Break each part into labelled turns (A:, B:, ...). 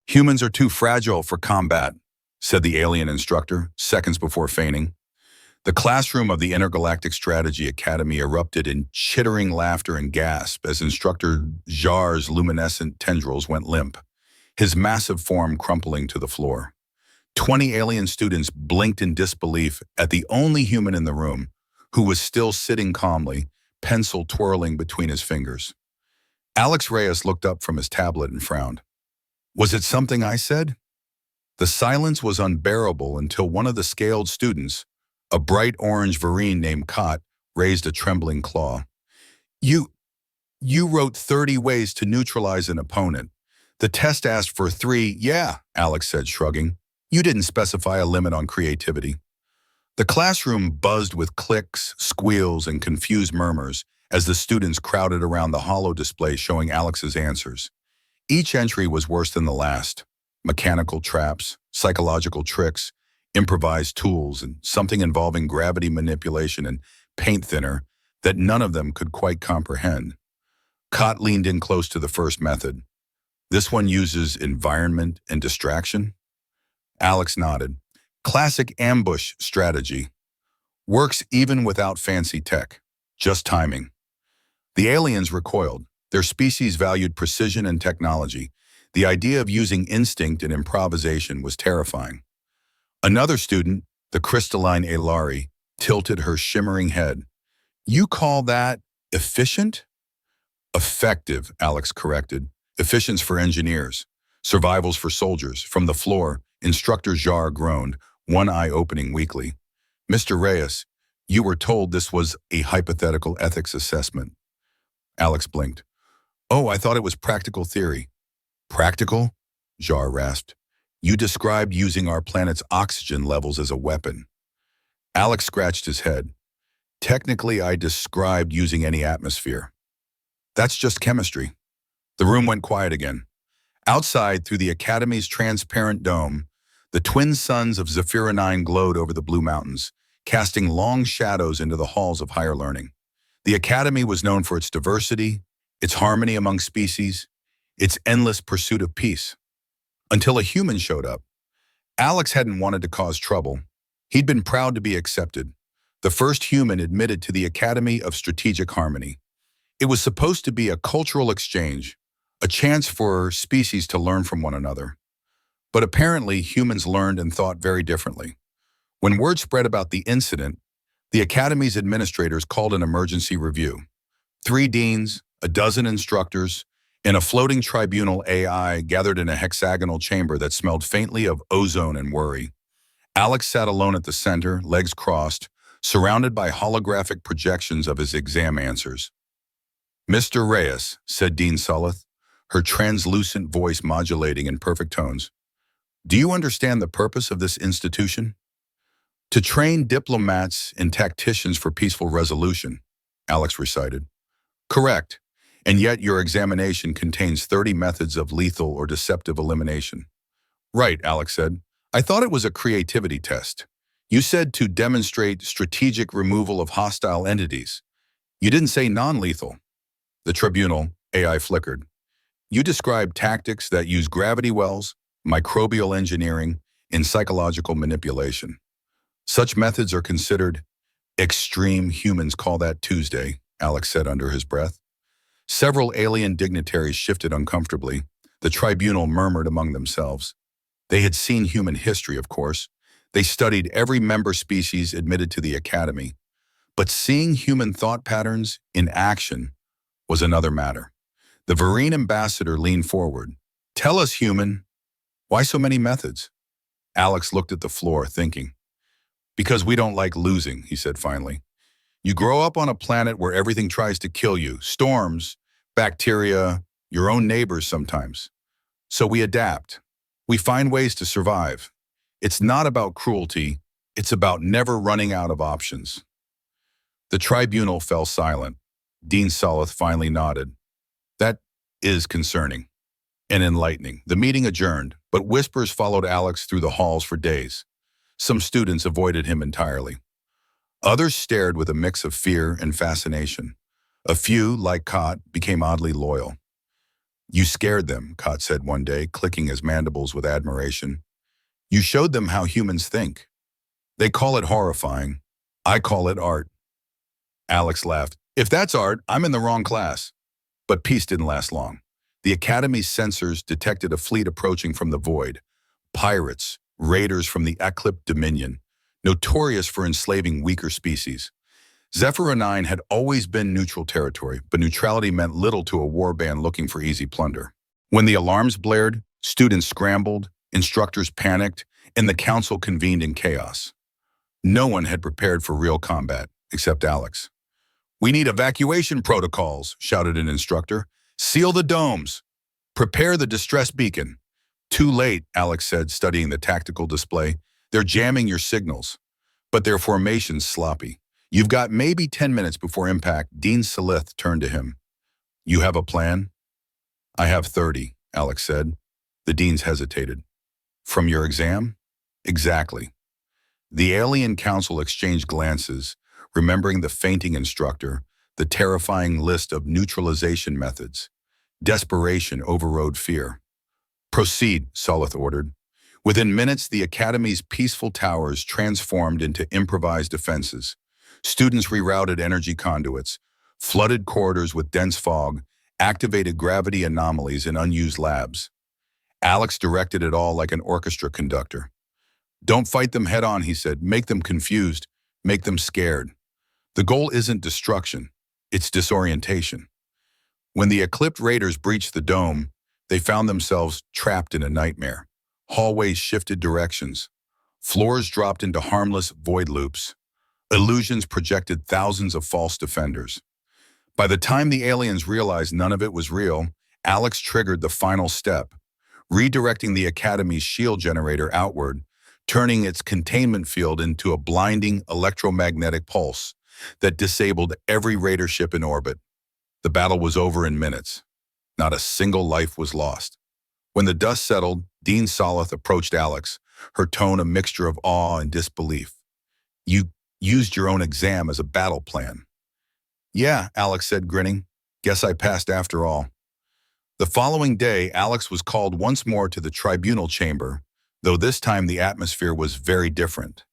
A: Humans are too fragile for combat, said the alien instructor, seconds before feigning. The classroom of the Intergalactic Strategy Academy erupted in chittering laughter and gasp as Instructor Jar's luminescent tendrils went limp, his massive form crumpling to the floor. 20 alien students blinked in disbelief at the only human in the room, who was still sitting calmly, pencil twirling between his fingers. Alex Reyes looked up from his tablet and frowned. Was it something I said? The silence was unbearable until one of the scaled students, a bright orange Varine named Kot, raised a trembling claw. You wrote 30 ways to neutralize an opponent. The test asked for 3, yeah, Alex said, shrugging. You didn't specify a limit on creativity. The classroom buzzed with clicks, squeals, and confused murmurs as the students crowded around the holo display showing Alex's answers. Each entry was worse than the last. Mechanical traps, psychological tricks, improvised tools, and something involving gravity manipulation and paint thinner that none of them could quite comprehend. Kot leaned in close to the first method. This one uses environment and distraction? Alex nodded. Classic ambush strategy. Works even without fancy tech. Just timing. The aliens recoiled. Their species valued precision and technology. The idea of using instinct and improvisation was terrifying. Another student, the crystalline Elari, tilted her shimmering head. You call that efficient? Effective, Alex corrected. Efficient's for engineers. Survival's for soldiers. From the floor, Instructor Jar groaned, one eye opening weakly. Mr. Reyes, you were told this was a hypothetical ethics assessment. Alex blinked. Oh, I thought it was practical theory. Practical? Jar rasped. You described using our planet's oxygen levels as a weapon. Alex scratched his head. Technically, I described using any atmosphere. That's just chemistry. The room went quiet again. Outside, through the Academy's transparent dome, the twin suns of Zephyra 9 glowed over the blue mountains, casting long shadows into the halls of higher learning. The Academy was known for its diversity, its harmony among species, its endless pursuit of peace. Until a human showed up. Alex hadn't wanted to cause trouble. He'd been proud to be accepted. The first human admitted to the Academy of Strategic Harmony. It was supposed to be a cultural exchange, a chance for species to learn from one another. But apparently, humans learned and thought very differently. When word spread about the incident, the Academy's administrators called an emergency review. 3 deans, a dozen instructors, and a floating tribunal AI gathered in a hexagonal chamber that smelled faintly of ozone and worry. Alex sat alone at the center, legs crossed, surrounded by holographic projections of his exam answers. Mr. Reyes, said Dean Sulith, her translucent voice modulating in perfect tones. Do you understand the purpose of this institution? To train diplomats and tacticians for peaceful resolution, Alex recited. Correct. And yet your examination contains 30 methods of lethal or deceptive elimination. Right, Alex said. I thought it was a creativity test. You said to demonstrate strategic removal of hostile entities. You didn't say non-lethal. The tribunal, AI flickered. You described tactics that use gravity wells, microbial engineering, and psychological manipulation. Such methods are considered extreme. Humans call that Tuesday, Alex said under his breath. Several alien dignitaries shifted uncomfortably. The tribunal murmured among themselves. They had seen human history, of course. They studied every member species admitted to the Academy. But seeing human thought patterns in action was another matter. The Varine ambassador leaned forward. Tell us, human, why so many methods? Alex looked at the floor, thinking. Because we don't like losing, he said finally. You grow up on a planet where everything tries to kill you. Storms, bacteria, your own neighbors sometimes. So we adapt. We find ways to survive. It's not about cruelty. It's about never running out of options. The tribunal fell silent. Dean Sulith finally nodded. That is concerning and enlightening. The meeting adjourned, but whispers followed Alex through the halls for days. Some students avoided him entirely. Others stared with a mix of fear and fascination. A few, like Cott, became oddly loyal. You scared them, Cott said one day, clicking his mandibles with admiration. You showed them how humans think. They call it horrifying. I call it art. Alex laughed. If that's art, I'm in the wrong class. But peace didn't last long. The Academy's sensors detected a fleet approaching from the void. Pirates, raiders from the Eclipse Dominion, notorious for enslaving weaker species. Zephyr 9 had always been neutral territory, but neutrality meant little to a warband looking for easy plunder. When the alarms blared, students scrambled, instructors panicked, and the council convened in chaos. No one had prepared for real combat, except Alex. "We need evacuation protocols," shouted an instructor. "Seal the domes. Prepare the distress beacon." "Too late," Alex said, studying the tactical display. "They're jamming your signals, but their formation's sloppy. You've got maybe 10 minutes before impact." Dean Salith turned to him. "You have a plan?" "I have 30, Alex said. The deans hesitated. "From your exam?" "Exactly." The alien council exchanged glances, remembering the fainting instructor, the terrifying list of neutralization methods. Desperation overrode fear. "Proceed," Salith ordered. Within minutes, the Academy's peaceful towers transformed into improvised defenses. Students rerouted energy conduits, flooded corridors with dense fog, activated gravity anomalies in unused labs. Alex directed it all like an orchestra conductor. "Don't fight them head on," he said. "Make them confused. Make them scared. The goal isn't destruction. It's disorientation." When the Eclipse Raiders breached the dome, they found themselves trapped in a nightmare. Hallways shifted directions. Floors dropped into harmless void loops. Illusions projected thousands of false defenders. By the time the aliens realized none of it was real, Alex triggered the final step, redirecting the Academy's shield generator outward, turning its containment field into a blinding electromagnetic pulse that disabled every raider ship in orbit. The battle was over in minutes. Not a single life was lost. When the dust settled, Dean Salith approached Alex, her tone a mixture of awe and disbelief. "You used your own exam as a battle plan." "Yeah," Alex said, grinning. "Guess I passed after all." The following day, Alex was called once more to the tribunal chamber, though this time the atmosphere was very different.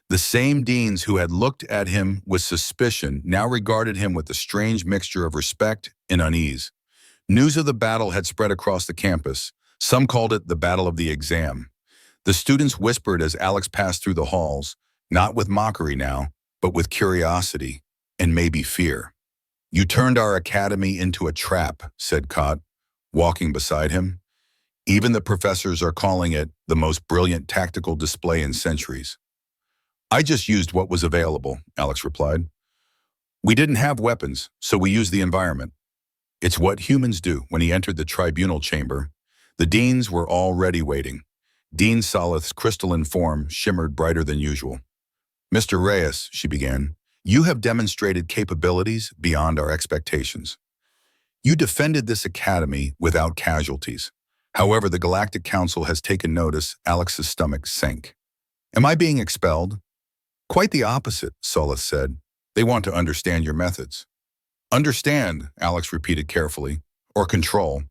A: The same deans who had looked at him with suspicion now regarded him with a strange mixture of respect and unease. News of the battle had spread across the campus. Some called it the Battle of the Exam. The students whispered as Alex passed through the halls, not with mockery now, but with curiosity and maybe fear. "You turned our academy into a trap," said Cott, walking beside him. "Even the professors are calling it the most brilliant tactical display in centuries." "I just used what was available," Alex replied. "We didn't have weapons, so we used the environment." It's what humans do. When he entered the tribunal chamber, the deans were already waiting. Dean Salith's crystalline form shimmered brighter than usual. "Mr. Reyes," she began, "you have demonstrated capabilities beyond our expectations. You defended this academy without casualties. However, the Galactic Council has taken notice." Alex's stomach sank. "Am I being expelled?" "Quite the opposite," Salith said. "They want to understand your methods." "Understand," Alex repeated carefully, "or control."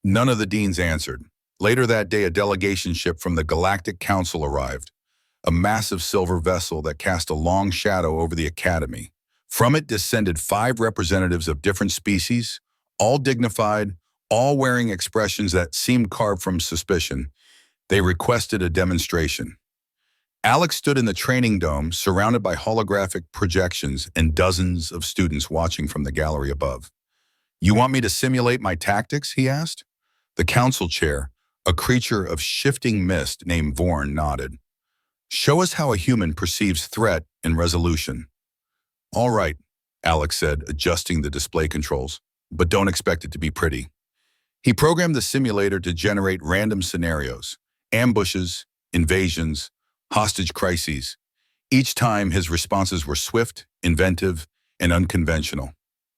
A: None of the deans answered. Later that day, a delegation ship from the Galactic Council arrived, a massive silver vessel that cast a long shadow over the academy. From it descended 5 representatives of different species, all dignified, all wearing expressions that seemed carved from suspicion. They requested a demonstration. Alex stood in the training dome, surrounded by holographic projections and dozens of students watching from the gallery above. "You want me to simulate my tactics?" he asked. The council chair, a creature of shifting mist named Vorn, nodded. "Show us how a human perceives threat and resolution." "All right," Alex said, adjusting the display controls, "but don't expect it to be pretty." He programmed the simulator to generate random scenarios, ambushes, invasions, hostage crises. Each time, his responses were swift, inventive, and unconventional.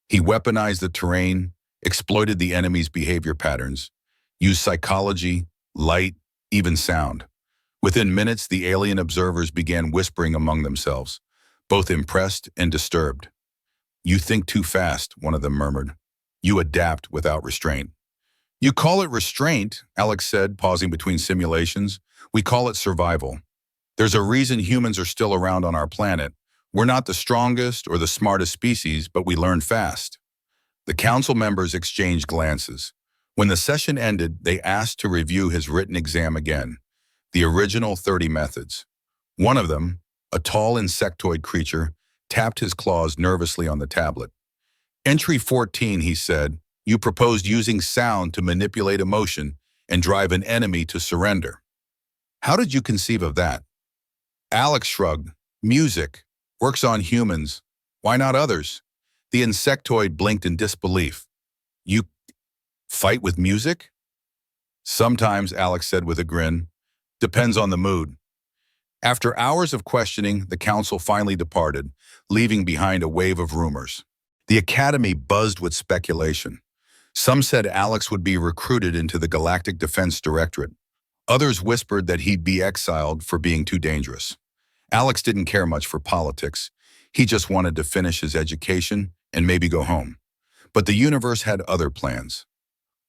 A: He weaponized the terrain, exploited the enemy's behavior patterns, used psychology, light, even sound. Within minutes, the alien observers began whispering among themselves, both impressed and disturbed. You think too fast, one of them murmured. You adapt without restraint. You call it restraint, Alex said, pausing between simulations. We call it survival. There's a reason humans are still around on our planet. We're not the strongest or the smartest species, but we learn fast. The council members exchanged glances. When the session ended, they asked to review his written exam again, the original 30 methods. One of them, a tall insectoid creature, tapped his claws nervously on the tablet. Entry 14, he said, you proposed using sound to manipulate emotion and drive an enemy to surrender. How did you conceive of that? Alex shrugged. Music. Works on humans. Why not others? The insectoid blinked in disbelief. You fight with music? Sometimes, Alex said with a grin. Depends on the mood. After hours of questioning, the council finally departed, leaving behind a wave of rumors. The academy buzzed with speculation. Some said Alex would be recruited into the Galactic Defense Directorate. Others whispered that he'd be exiled for being too dangerous. Alex didn't care much for politics. He just wanted to finish his education and maybe go home. But the universe had other plans.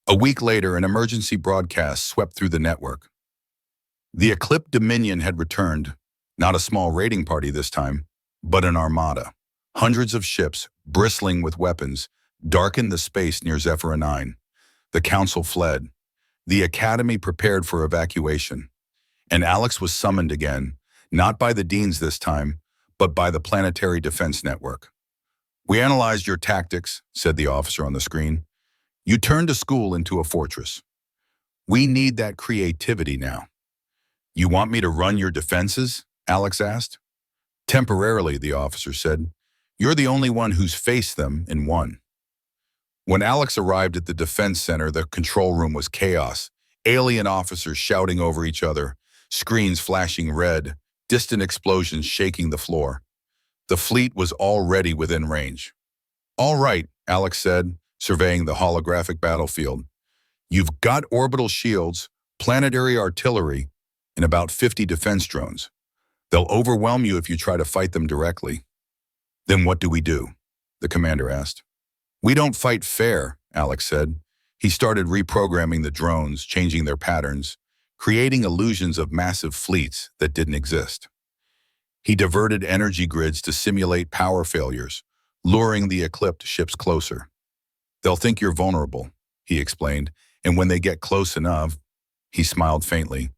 A: A week later, an emergency broadcast swept through the network. The Eclipse Dominion had returned, not a small raiding party this time, but an armada. Hundreds of ships, bristling with weapons, darkened the space near Zephyr 9. The council fled. The academy prepared for evacuation. And Alex was summoned again, not by the deans this time, but by the Planetary Defense Network. We analyzed your tactics, said the officer on the screen. You turned a school into a fortress. We need that creativity now. You want me to run your defenses? Alex asked. Temporarily, the officer said. You're the only one who's faced them and won. When Alex arrived at the defense center, the control room was chaos. Alien officers shouting over each other, screens flashing red, distant explosions shaking the floor. The fleet was already within range. All right, Alex said, surveying the holographic battlefield. You've got orbital shields, planetary artillery, and about 50 defense drones. They'll overwhelm you if you try to fight them directly. Then what do we do? The commander asked. We don't fight fair, Alex said. He started reprogramming the drones, changing their patterns, creating illusions of massive fleets that didn't exist. He diverted energy grids to simulate power failures, luring the Eclipse ships closer. They'll think you're vulnerable, he explained, and when they get close enough, he smiled faintly,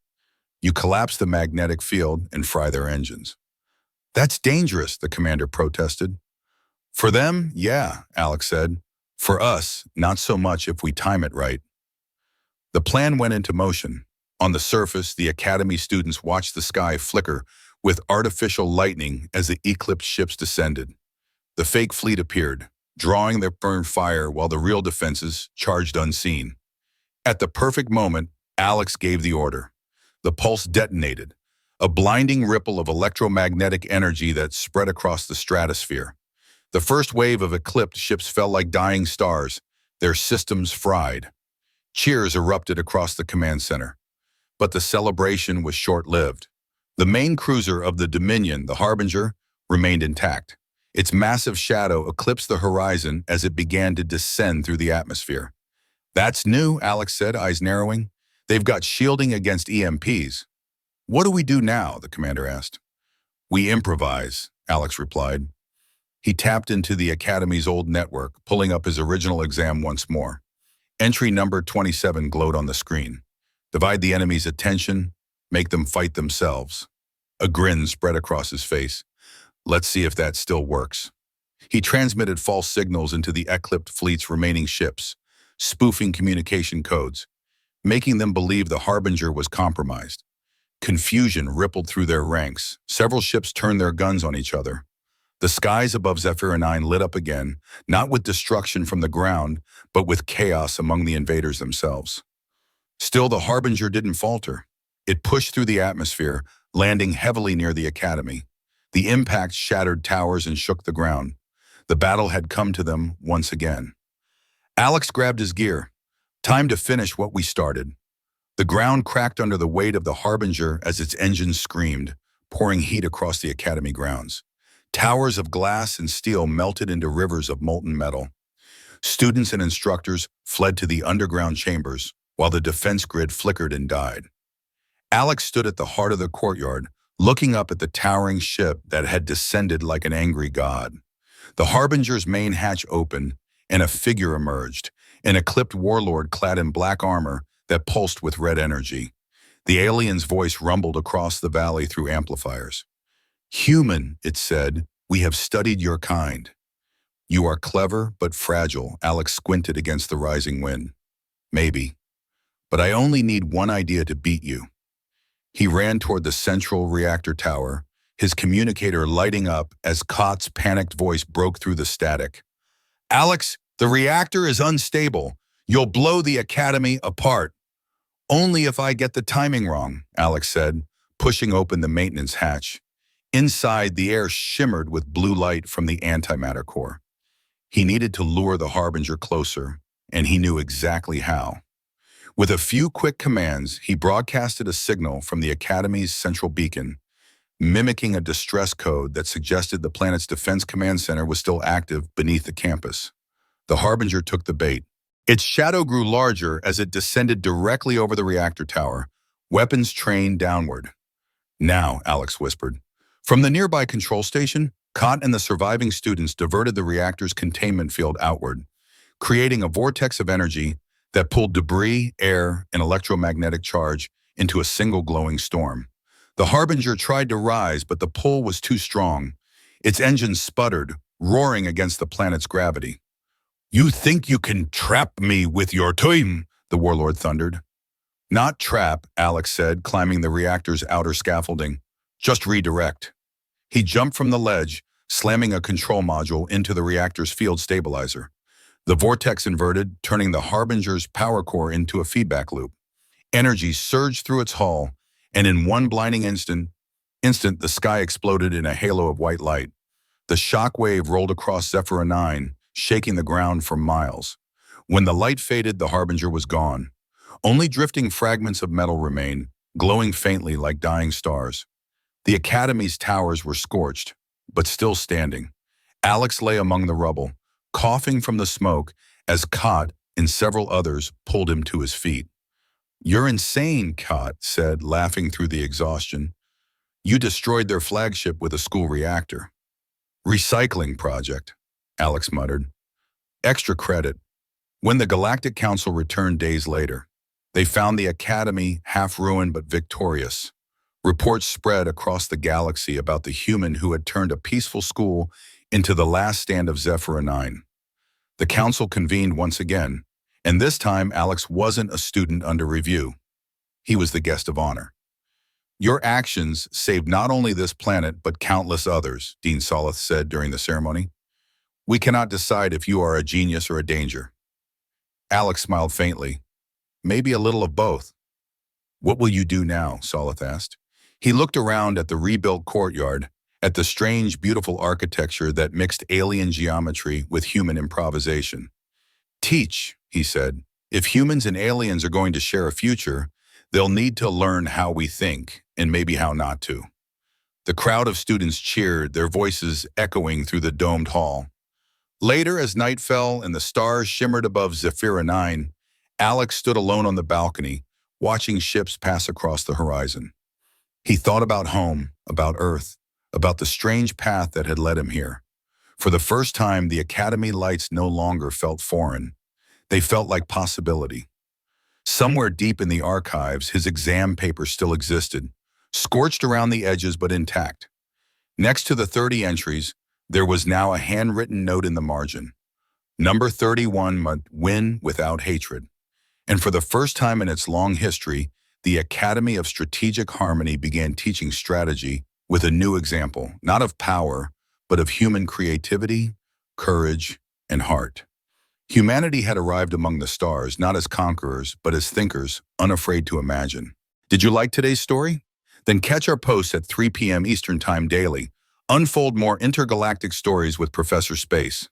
A: you collapse the magnetic field and fry their engines. That's dangerous, the commander protested. For them, yeah, Alex said. For us, not so much if we time it right. The plan went into motion. On the surface, the academy students watched the sky flicker with artificial lightning as the Eclipse ships descended. The fake fleet appeared, drawing their burn fire while the real defenses charged unseen. At the perfect moment, Alex gave the order. The pulse detonated, a blinding ripple of electromagnetic energy that spread across the stratosphere. The first wave of Eclipse ships fell like dying stars, their systems fried. Cheers erupted across the command center. But the celebration was short-lived. The main cruiser of the Dominion, the Harbinger, remained intact. Its massive shadow eclipsed the horizon as it began to descend through the atmosphere. That's new, Alex said, eyes narrowing. They've got shielding against EMPs. What do we do now? The commander asked. We improvise, Alex replied. He tapped into the Academy's old network, pulling up his original exam once more. Entry number 27 glowed on the screen. Divide the enemy's attention, make them fight themselves. A grin spread across his face. Let's see if that still works. He transmitted false signals into the Eclipse fleet's remaining ships, spoofing communication codes, making them believe the Harbinger was compromised. Confusion rippled through their ranks. Several ships turned their guns on each other. The skies above Zephyr 9 lit up again, not with destruction from the ground, but with chaos among the invaders themselves. Still, the Harbinger didn't falter. It pushed through the atmosphere, landing heavily near the Academy. The impact shattered towers and shook the ground. The battle had come to them once again. Alex grabbed his gear. Time to finish what we started. The ground cracked under the weight of the Harbinger as its engines screamed, pouring heat across the Academy grounds. Towers of glass and steel melted into rivers of molten metal. Students and instructors fled to the underground chambers, while the defense grid flickered and died. Alex stood at the heart of the courtyard, looking up at the towering ship that had descended like an angry god. The Harbinger's main hatch opened, and a figure emerged, an eclipsed warlord clad in black armor that pulsed with red energy. The alien's voice rumbled across the valley through amplifiers. "Human," it said, "we have studied your kind. You are clever but fragile." Alex squinted against the rising wind. "Maybe. But I only need one idea to beat you." He ran toward the central reactor tower, his communicator lighting up as Kott's panicked voice broke through the static. "Alex, the reactor is unstable. You'll blow the Academy apart." "Only if I get the timing wrong," Alex said, pushing open the maintenance hatch. Inside, the air shimmered with blue light from the antimatter core. He needed to lure the Harbinger closer, and he knew exactly how. With a few quick commands, he broadcasted a signal from the Academy's central beacon, mimicking a distress code that suggested the planet's defense command center was still active beneath the campus. The Harbinger took the bait. Its shadow grew larger as it descended directly over the reactor tower, weapons trained downward. "Now," Alex whispered. From the nearby control station, Kott and the surviving students diverted the reactor's containment field outward, creating a vortex of energy that pulled debris, air, and electromagnetic charge into a single glowing storm. The Harbinger tried to rise, but the pull was too strong. Its engines sputtered, roaring against the planet's gravity. "You think you can trap me with your time?" the warlord thundered. "Not trap," Alex said, climbing the reactor's outer scaffolding. "Just redirect." He jumped from the ledge, slamming a control module into the reactor's field stabilizer. The vortex inverted, turning the Harbinger's power core into a feedback loop. Energy surged through its hull, and in one blinding instant, the sky exploded in a halo of white light. The shock wave rolled across Zephyr 9, shaking the ground for miles. When the light faded, the Harbinger was gone. Only drifting fragments of metal remained, glowing faintly like dying stars. The Academy's towers were scorched, but still standing. Alex lay among the rubble, coughing from the smoke as Kott and several others pulled him to his feet. "You're insane," Kott said, laughing through the exhaustion. "You destroyed their flagship with a school reactor." "Recycling project," Alex muttered. "Extra credit." When the Galactic Council returned days later, they found the Academy half-ruined but victorious. Reports spread across the galaxy about the human who had turned a peaceful school into the last stand of Zephyr 9. The council convened once again, and this time Alex wasn't a student under review. He was the guest of honor. "Your actions saved not only this planet but countless others," Dean Solith said during the ceremony. "We cannot decide if you are a genius or a danger." Alex smiled faintly. "Maybe a little of both." "What will you do now?" Solith asked. He looked around at the rebuilt courtyard, at the strange, beautiful architecture that mixed alien geometry with human improvisation. "Teach," he said. "If humans and aliens are going to share a future, they'll need to learn how we think, and maybe how not to." The crowd of students cheered, their voices echoing through the domed hall. Later, as night fell and the stars shimmered above Zephyr 9, Alex stood alone on the balcony, watching ships pass across the horizon. He thought about home, about Earth, about the strange path that had led him here. For the first time, the Academy lights no longer felt foreign. They felt like possibility. Somewhere deep in the archives, his exam paper still existed, scorched around the edges but intact. Next to the 30 entries, there was now a handwritten note in the margin. Number 31 must win without hatred. And for the first time in its long history, the Academy of Strategic Harmony began teaching strategy with a new example, not of power, but of human creativity, courage, and heart. Humanity had arrived among the stars, not as conquerors, but as thinkers, unafraid to imagine. Did you like today's story? Then catch our posts at 3 p.m. Eastern Time daily. Unfold more intergalactic stories with Professor Space.